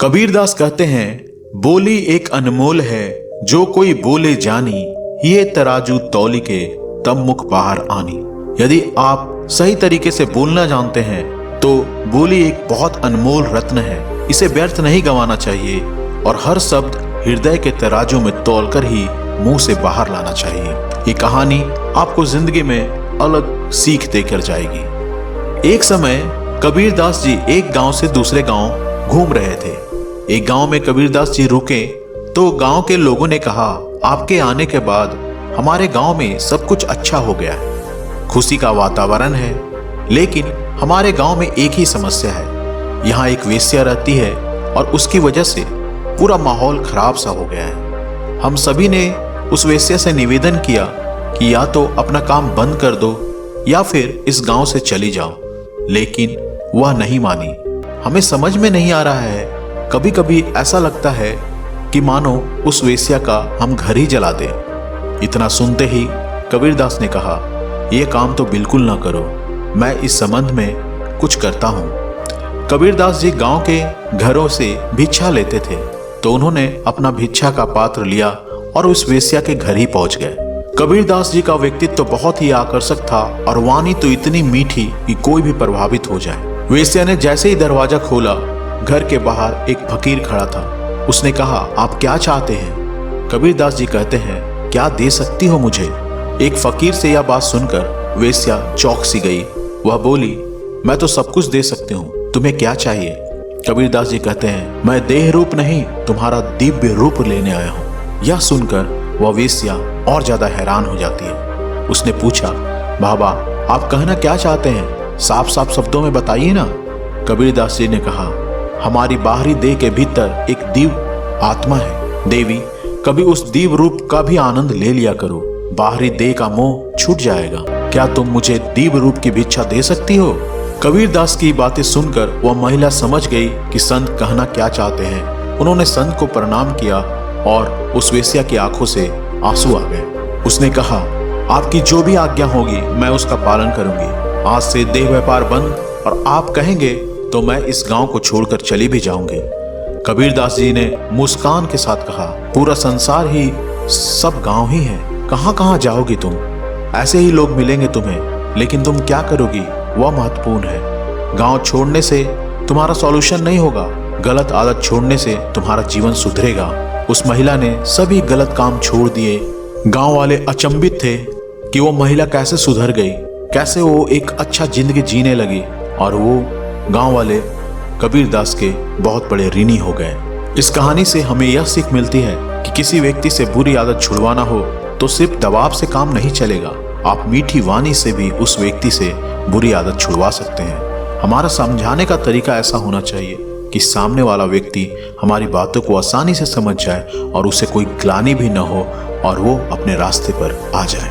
कबीरदास कहते हैं, बोली एक अनमोल है, जो कोई बोले जानी, ये तराजू तौली के तब मुख बाहर आनी। यदि आप सही तरीके से बोलना जानते हैं तो बोली एक बहुत अनमोल रत्न है। इसे व्यर्थ नहीं गंवाना चाहिए और हर शब्द हृदय के तराजू में तौलकर ही मुंह से बाहर लाना चाहिए। ये कहानी आपको जिंदगी में अलग सीख देकर जाएगी। एक समय कबीरदास जी एक गांव से दूसरे गांव घूम रहे थे। एक गांव में कबीरदास जी रुके तो गांव के लोगों ने कहा, आपके आने के बाद हमारे गांव में सब कुछ अच्छा हो गया है, खुशी का वातावरण है, लेकिन हमारे गांव में एक ही समस्या है। यहाँ एक वेश्या रहती है और उसकी वजह से पूरा माहौल खराब सा हो गया है। हम सभी ने उस वेश्या से निवेदन किया कि या तो अपना काम बंद कर दो या फिर इस गांव से चली जाओ, लेकिन वह नहीं मानी। हमें समझ में नहीं आ रहा है, कभी कभी ऐसा लगता है कि मानो उस वेश्या का हम घर ही जला दें। इतना सुनते ही कबीरदास ने कहा, यह काम तो बिल्कुल ना करो, मैं इस संबंध में कुछ करता हूं। कबीरदास जी गांव के घरों से भिक्षा लेते थे, तो उन्होंने अपना भिक्षा का पात्र लिया और उस वेश्या के घर ही पहुंच गए। कबीरदास जी का व्यक्तित्व तो बहुत ही आकर्षक था और वाणी तो इतनी मीठी कि कोई भी प्रभावित हो जाए। वेश्या ने जैसे ही दरवाजा खोला, घर के बाहर एक फकीर खड़ा था। उसने कहा, आप क्या चाहते हैं? कबीरदास जी कहते हैं, क्या दे सकती हो मुझे? एक फकीर से यह बात सुनकर वेश्या चौंक सी गई। वह बोली, मैं तो सब कुछ दे सकती हूँ, तुम्हें क्या चाहिए? कबीरदास जी कहते हैं, मैं देह रूप नहीं, तुम्हारा दिव्य रूप लेने आया हूँ। यह सुनकर वह वेश्या और ज्यादा हैरान हो जाती है। उसने पूछा, बाबा आप कहना क्या चाहते हैं? साफ साफ शब्दों में बताइए ना। कबीरदास जी ने कहा, हमारी बाहरी देह के भीतर एक दिव्य आत्मा है। देवी, कभी उस दिव्य रूप का भी आनंद ले लिया करो, बाहरी देह का मोह छूट जाएगा। क्या तुम मुझे दिव्य रूप की भिक्षा दे सकती हो? कबीरदास की बातें सुनकर वह महिला समझ गई कि संत कहना क्या चाहते हैं। उन्होंने संत को प्रणाम किया और उस वेश्या की आंखों से आंसू आ गए। उसने कहा, आपकी जो भी आज्ञा होगी मैं उसका पालन करूंगी। आज से देह व्यापार बंद, और आप कहेंगे तो मैं इस गांव को छोड़कर चली भी जाऊंगी। कबीरदास जी ने मुस्कान के साथ कहा, पूरा संसार ही सब गांव ही है, कहां कहां जाओगी तुम? ऐसे ही लोग मिलेंगे तुम्हें, लेकिन तुम क्या करोगी वह महत्वपूर्ण है। गांव छोड़ने से तुम्हारा सॉल्यूशन नहीं होगा, गलत आदत छोड़ने से तुम्हारा जीवन सुधरेगा। उस महिला ने सभी गलत काम छोड़ दिए। गांव वाले अचंभित थे कि वो महिला कैसे सुधर गई, कैसे वो एक अच्छा जिंदगी जीने लगी, और वो गांव वाले कबीरदास के बहुत बड़े ऋणी हो गए। इस कहानी से हमें यह सीख मिलती है कि किसी व्यक्ति से बुरी आदत छुड़वाना हो तो सिर्फ दबाव से काम नहीं चलेगा। आप मीठी वाणी से भी उस व्यक्ति से बुरी आदत छुड़वा सकते हैं। हमारा समझाने का तरीका ऐसा होना चाहिए कि सामने वाला व्यक्ति हमारी बातों को आसानी से समझ जाए और उसे कोई ग्लानि भी न हो और वो अपने रास्ते पर आ जाए।